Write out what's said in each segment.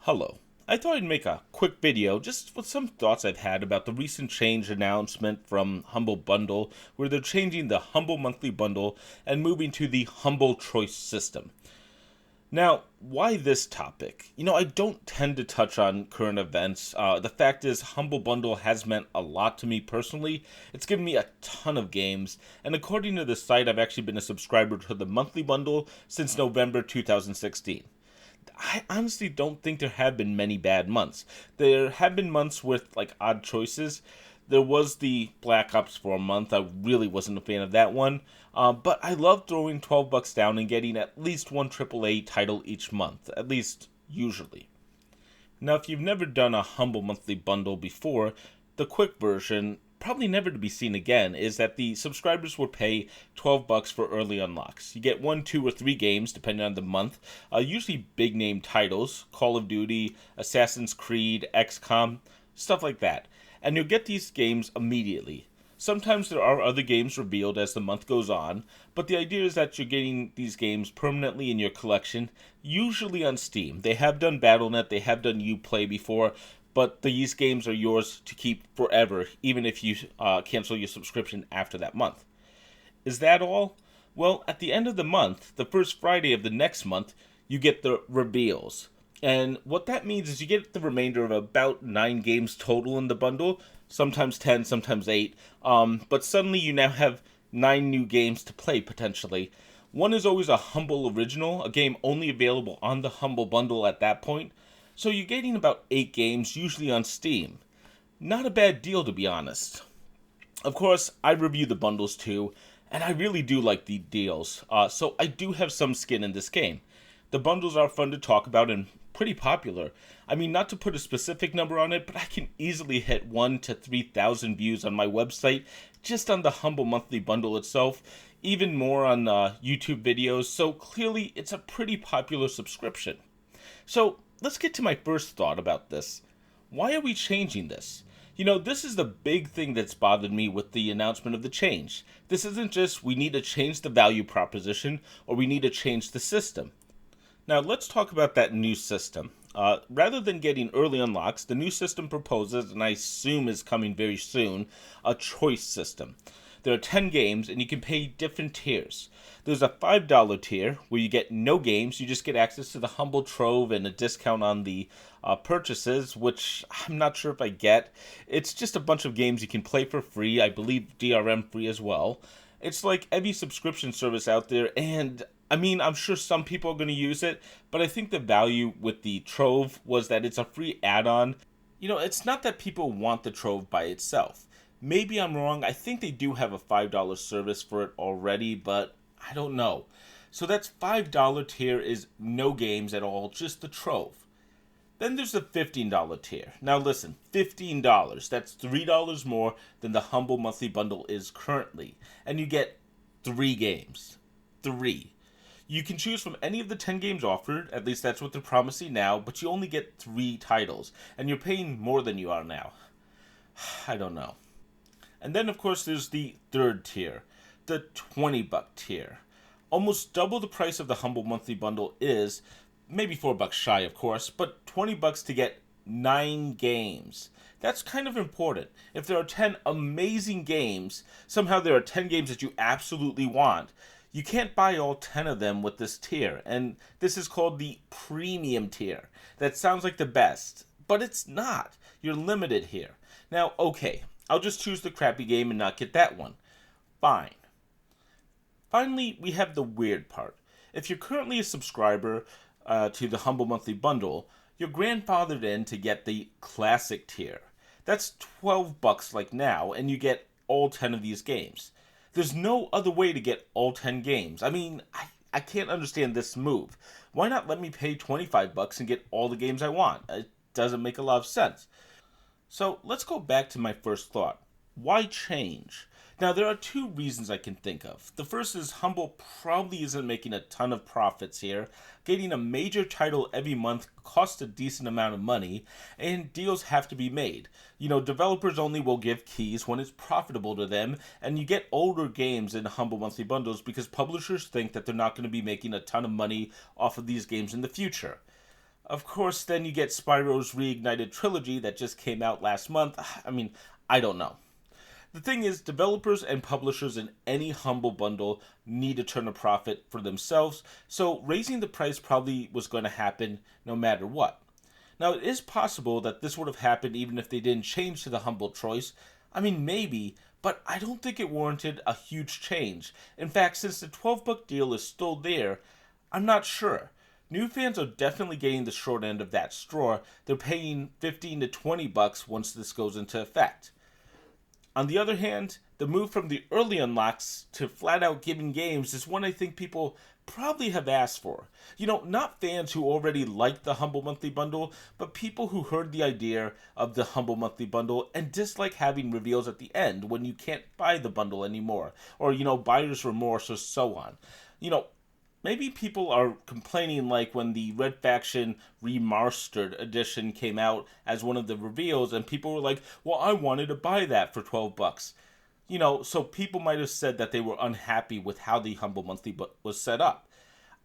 Hello. I thought I'd make a quick video just with some thoughts I've had about the recent change announcement from Humble Bundle, where they're changing the Humble Monthly Bundle and moving to the Humble Choice system. Now, why this topic? I don't tend to touch on current events. The fact is, Humble Bundle has meant a lot to me personally. It's given me a ton of games, and according to the site, I've actually been a subscriber to the monthly bundle since November 2016. I honestly don't think there have been many bad months. There have been months with odd choices. There was the Black Ops for a month. I really wasn't a fan of that one. But I love throwing $12 down and getting at least one AAA title each month, at least usually. Now, if you've never done a Humble Monthly Bundle before, the quick version, probably never to be seen again, is that the subscribers will pay $12 for early unlocks. You get 1, 2, or 3 games, depending on the month, usually big name titles, Call of Duty, Assassin's Creed, XCOM, stuff like that. And you'll get these games immediately. Sometimes there are other games revealed as the month goes on, but the idea is that you're getting these games permanently in your collection, usually on Steam. They have done Battle.net, they have done Uplay before, but these games are yours to keep forever, even if you cancel your subscription after that month. Is that all? Well, at the end of the month, the first Friday of the next month, you get the reveals. And what that means is you get the remainder of about 9 games total in the bundle, sometimes 10, sometimes 8. But suddenly you now have 9 new games to play potentially. One is always a Humble Original, a game only available on the Humble Bundle at that point. So you're getting about 8 games, usually on Steam. Not a bad deal, to be honest. Of course, I review the bundles too, and I really do like the deals, so I do have some skin in this game. The bundles are fun to talk about and pretty popular. I mean, not to put a specific number on it, but I can easily hit 1 to 3,000 views on my website just on the Humble Monthly Bundle itself, even more on YouTube videos, so clearly it's a pretty popular subscription. So let's get to my first thought about this. Why are we changing this? This is the big thing that's bothered me with the announcement of the change. This isn't just we need to change the value proposition or we need to change the system. Now, let's talk about that new system. Rather than getting early unlocks, the new system proposes, and I assume is coming very soon, a choice system. There are 10 games, and you can pay different tiers. There's a $5 tier, where you get no games, you just get access to the Humble Trove and a discount on the purchases, which I'm not sure if I get. It's just a bunch of games you can play for free, I believe DRM free as well. It's like every subscription service out there, and I mean, I'm sure some people are going to use it, but I think the value with the Trove was that it's a free add-on. It's not that people want the Trove by itself. Maybe I'm wrong. I think they do have a $5 service for it already, but I don't know. So that's $5 tier is no games at all, just the Trove. Then there's the $15 tier. Now listen, $15, that's $3 more than the Humble Monthly Bundle is currently. And you get 3 games. 3. You can choose from any of the 10 games offered, at least that's what they're promising now, but you only get 3 titles, and you're paying more than you are now. I don't know. And then, of course, there's the third tier, the $20 tier. Almost double the price of the Humble Monthly Bundle is, maybe $4 shy, of course, but $20 to get 9 games. That's kind of important. If there are 10 amazing games, somehow there are 10 games that you absolutely want, you can't buy all 10 of them with this tier, and this is called the premium tier. That sounds like the best, but it's not. You're limited here. Now, okay, I'll just choose the crappy game and not get that one. Fine. Finally, we have the weird part. If you're currently a subscriber to the Humble Monthly Bundle, you're grandfathered in to get the classic tier. That's $12 like now, and you get all 10 of these games. There's no other way to get all 10 games. I mean, I can't understand this move. Why not let me pay $25 and get all the games I want? It doesn't make a lot of sense. So let's go back to my first thought. Why change? Now, there are 2 reasons I can think of. The first is Humble probably isn't making a ton of profits here. Getting a major title every month costs a decent amount of money, and deals have to be made. Developers only will give keys when it's profitable to them, and you get older games in Humble Monthly Bundles because publishers think that they're not going to be making a ton of money off of these games in the future. Of course, then you get Spyro's Reignited Trilogy that just came out last month. I mean, I don't know. The thing is, developers and publishers in any Humble Bundle need to turn a profit for themselves, so raising the price probably was going to happen no matter what. Now, it is possible that this would have happened even if they didn't change to the Humble Choice. I mean, maybe, but I don't think it warranted a huge change. In fact, since the 12-buck deal is still there, I'm not sure. New fans are definitely getting the short end of that straw. They're paying 15 to 20 bucks once this goes into effect. On the other hand, the move from the early unlocks to flat out giving games is one I think people probably have asked for. Not fans who already liked the Humble Monthly Bundle, but people who heard the idea of the Humble Monthly Bundle and dislike having reveals at the end when you can't buy the bundle anymore, or, buyer's remorse or so on. You know, Maybe people are complaining like when the Red Faction Remastered edition came out as one of the reveals, and people were like, well, I wanted to buy that for 12 bucks. So people might have said that they were unhappy with how the Humble Monthly was set up.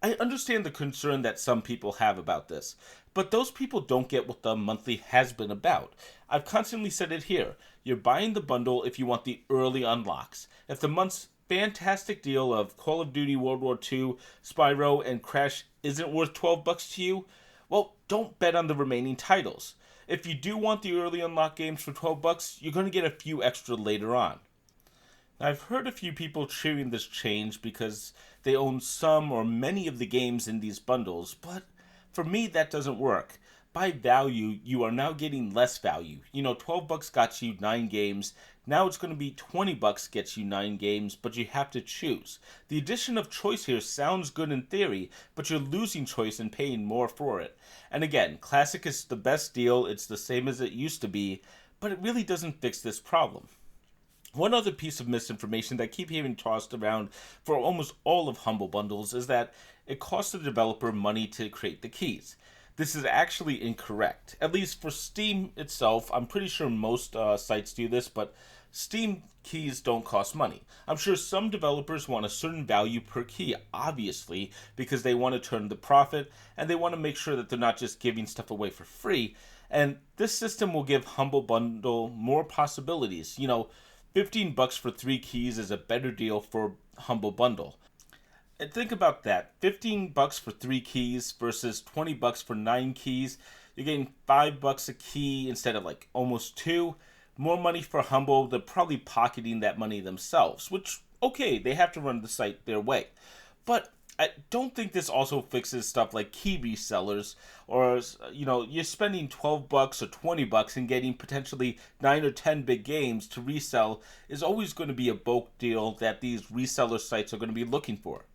I understand the concern that some people have about this, but those people don't get what the monthly has been about. I've constantly said it here. You're buying the bundle if you want the early unlocks. If the month's fantastic deal of Call of Duty World War II, Spyro, and Crash isn't worth 12 bucks to you, well, don't bet on the remaining titles. If you do want the early unlock games for 12 bucks, you're going to get a few extra later on. I've heard a few people cheering this change because they own some or many of the games in these bundles, but for me that doesn't work. By value, you are now getting less value. 12 bucks got you 9 games. Now it's going to be 20 bucks gets you 9 games, but you have to choose. The addition of choice here sounds good in theory, but you're losing choice and paying more for it. And again, Classic is the best deal. It's the same as it used to be, but it really doesn't fix this problem. One other piece of misinformation that I keep hearing tossed around for almost all of Humble Bundles is that it costs the developer money to create the keys. This is actually incorrect. At least for Steam itself, I'm pretty sure most sites do this, but Steam keys don't cost money. I'm sure some developers want a certain value per key, obviously, because they want to turn the profit and they want to make sure that they're not just giving stuff away for free. And this system will give Humble Bundle more possibilities. 15 bucks for 3 keys is a better deal for Humble Bundle. And think about that. 15 bucks for 3 keys versus 20 bucks for 9 keys. You're getting 5 bucks a key instead of like almost 2. More money for Humble. They're probably pocketing that money themselves, which, okay, they have to run the site their way. But I don't think this also fixes stuff like key resellers, or you're spending 12 bucks or 20 bucks and getting potentially 9 or 10 big games to resell is always going to be a bulk deal that these reseller sites are going to be looking for.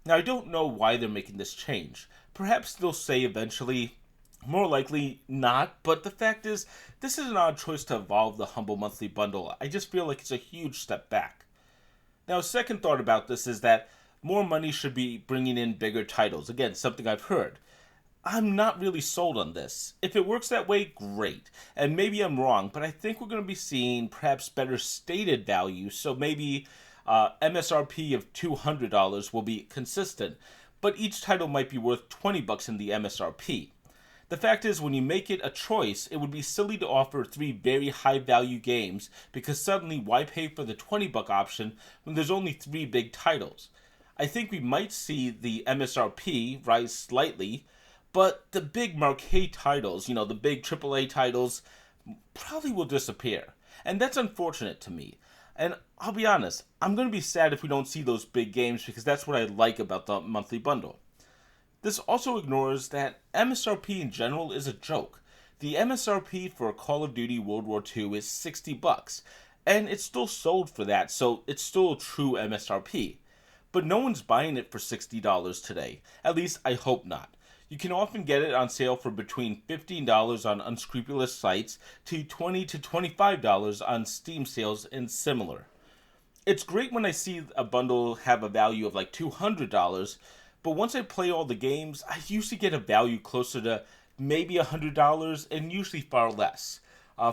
Now, I don't know why they're making this change. Perhaps they'll say eventually, more likely not, but the fact is, this is an odd choice to evolve the Humble Monthly Bundle. I just feel like it's a huge step back. Now, a second thought about this is that more money should be bringing in bigger titles. Again, something I've heard. I'm not really sold on this. If it works that way, great. And maybe I'm wrong, but I think we're going to be seeing perhaps better stated value. So maybe MSRP of $200 will be consistent, but each title might be worth 20 bucks in the MSRP. The fact is, when you make it a choice, it would be silly to offer 3 very high value games because suddenly why pay for the 20 buck option when there's only 3 big titles? I think we might see the MSRP rise slightly, but the big marquee titles, the big AAA titles, probably will disappear. And that's unfortunate to me. And I'll be honest, I'm going to be sad if we don't see those big games because that's what I like about the monthly bundle. This also ignores that MSRP in general is a joke. The MSRP for Call of Duty World War II is 60 bucks, and it's still sold for that, so it's still a true MSRP. But no one's buying it for $60 today. At least I hope not. You can often get it on sale for between $15 on unscrupulous sites to $20 to $25 on Steam sales and similar. It's great when I see a bundle have a value of like $200, but once I play all the games, I usually get a value closer to maybe $100 and usually far less.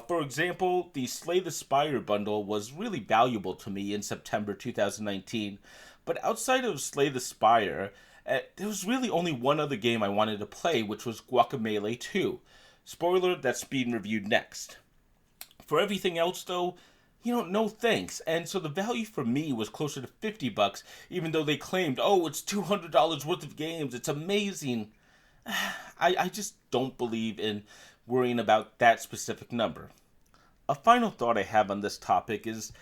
For example, the Slay the Spire bundle was really valuable to me in September 2019, but outside of Slay the Spire There was really only one other game I wanted to play, which was Guacamelee 2. Spoiler, that's being reviewed next. For everything else, though, no thanks. And so the value for me was closer to $50, even though they claimed, oh, it's $200 worth of games. It's amazing. I just don't believe in worrying about that specific number. A final thought I have on this topic is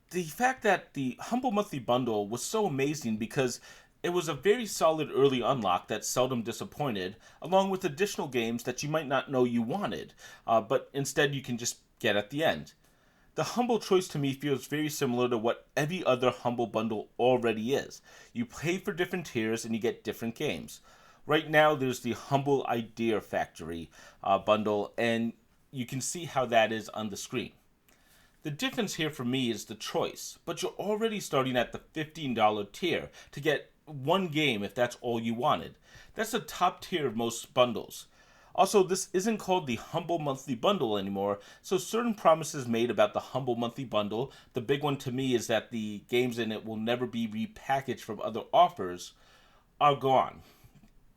the fact that the Humble Monthly Bundle was so amazing because it was a very solid early unlock that seldom disappointed, along with additional games that you might not know you wanted, but instead you can just get at the end. The Humble Choice to me feels very similar to what every other Humble Bundle already is. You pay for different tiers and you get different games. Right now, there's the Humble Idea Factory bundle, and you can see how that is on the screen. The difference here for me is the choice, but you're already starting at the $15 tier to get one game if that's all you wanted. That's the top tier of most bundles. Also, this isn't called the Humble Monthly Bundle anymore, so certain promises made about the Humble Monthly Bundle, the big one to me is that the games in it will never be repackaged from other offers, are gone.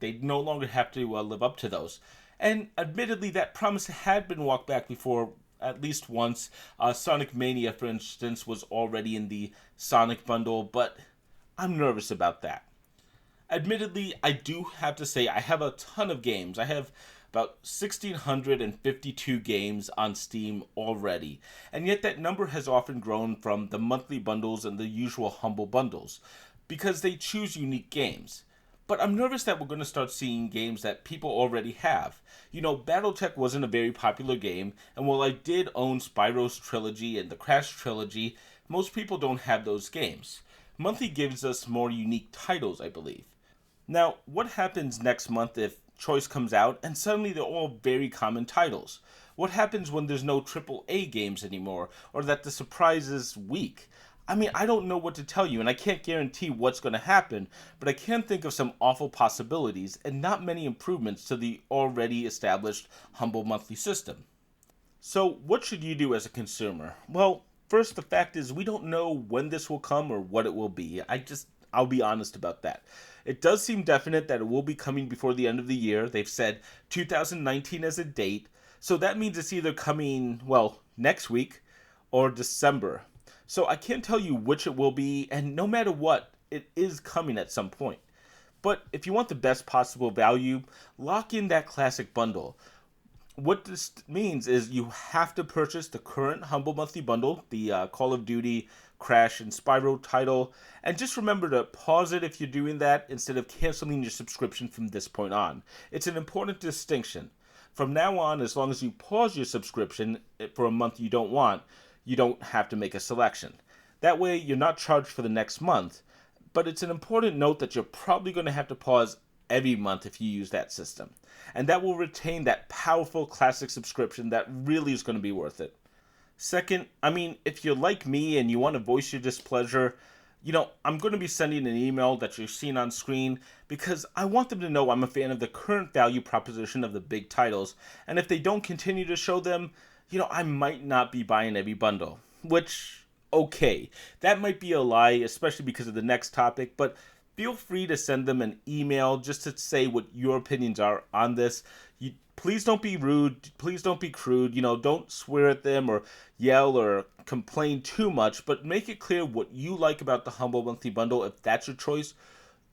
They no longer have to live up to those. And admittedly, that promise had been walked back before at least once. Sonic Mania, for instance, was already in the Sonic bundle, but I'm nervous about that. Admittedly, I do have to say I have a ton of games. I have about 1,652 games on Steam already, and yet that number has often grown from the monthly bundles and the usual humble bundles, because they choose unique games. But I'm nervous that we're going to start seeing games that people already have. Battletech wasn't a very popular game, and while I did own Spyro's Trilogy and the Crash Trilogy, most people don't have those games. Monthly gives us more unique titles, I believe. Now, what happens next month if Choice comes out and suddenly they're all very common titles? What happens when there's no AAA games anymore, or that the surprise is weak? I mean, I don't know what to tell you, and I can't guarantee what's going to happen, but I can think of some awful possibilities and not many improvements to the already established Humble Monthly system. So, what should you do as a consumer? Well, first, the fact is we don't know when this will come or what it will be. I'll be honest about that. It does seem definite that it will be coming before the end of the year. They've said 2019 as a date, so that means it's either coming, next week or December. So I can't tell you which it will be, and no matter what, it is coming at some point. But if you want the best possible value, lock in that classic bundle. What this means is you have to purchase the current Humble Monthly Bundle, the Call of Duty, Crash, and Spyro title, and just remember to pause it if you're doing that instead of canceling your subscription from this point on. It's an important distinction. From now on, as long as you pause your subscription for a month you don't have to make a selection. That way, you're not charged for the next month, but it's an important note that you're probably going to have to pause every month if you use that system. And that will retain that powerful classic subscription that really is going to be worth it. Second, if you're like me and you want to voice your displeasure, I'm going to be sending an email that you're seeing on screen because I want them to know I'm a fan of the current value proposition of the big titles. And if they don't continue to show them, I might not be buying every bundle. Which, okay, that might be a lie, especially because of the next topic, but feel free to send them an email just to say what your opinions are on this. Please don't be rude. Please don't be crude. Don't swear at them or yell or complain too much, but make it clear what you like about the Humble Monthly Bundle if that's your choice.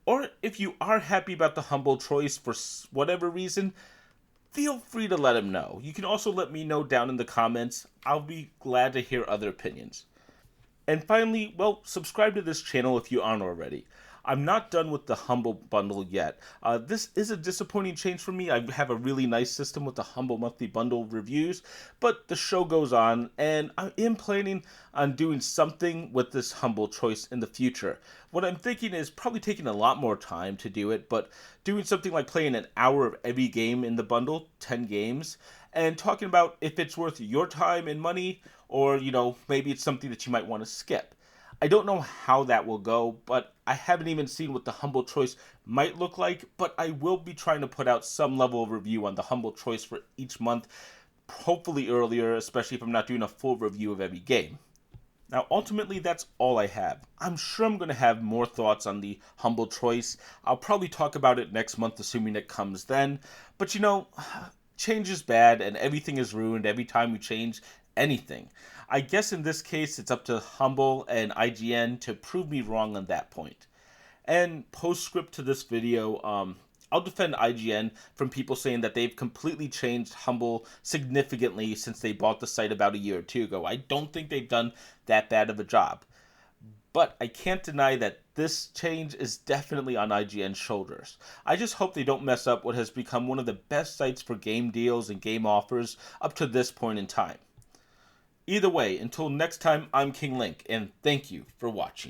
Or if you are happy about the Humble choice for whatever reason, feel free to let them know. You can also let me know down in the comments. I'll be glad to hear other opinions. And finally, subscribe to this channel if you aren't already. I'm not done with the Humble Bundle yet. This is a disappointing change for me. I have a really nice system with the Humble Monthly Bundle reviews, but the show goes on, and I am planning on doing something with this Humble choice in the future. What I'm thinking is probably taking a lot more time to do it, but doing something like playing an hour of every game in the bundle, 10 games, and talking about if it's worth your time and money, or, maybe it's something that you might want to skip. I don't know how that will go, but I haven't even seen what the Humble Choice might look like, but I will be trying to put out some level of review on the Humble Choice for each month, hopefully earlier, especially if I'm not doing a full review of every game. Now, ultimately, that's all I have. I'm sure I'm going to have more thoughts on the Humble Choice. I'll probably talk about it next month, assuming it comes then. But change is bad and everything is ruined every time we change anything. I guess in this case, it's up to Humble and IGN to prove me wrong on that point. And postscript to this video, I'll defend IGN from people saying that they've completely changed Humble significantly since they bought the site about a year or two ago. I don't think they've done that bad of a job. But I can't deny that this change is definitely on IGN's shoulders. I just hope they don't mess up what has become one of the best sites for game deals and game offers up to this point in time. Either way, until next time, I'm King Link, and thank you for watching.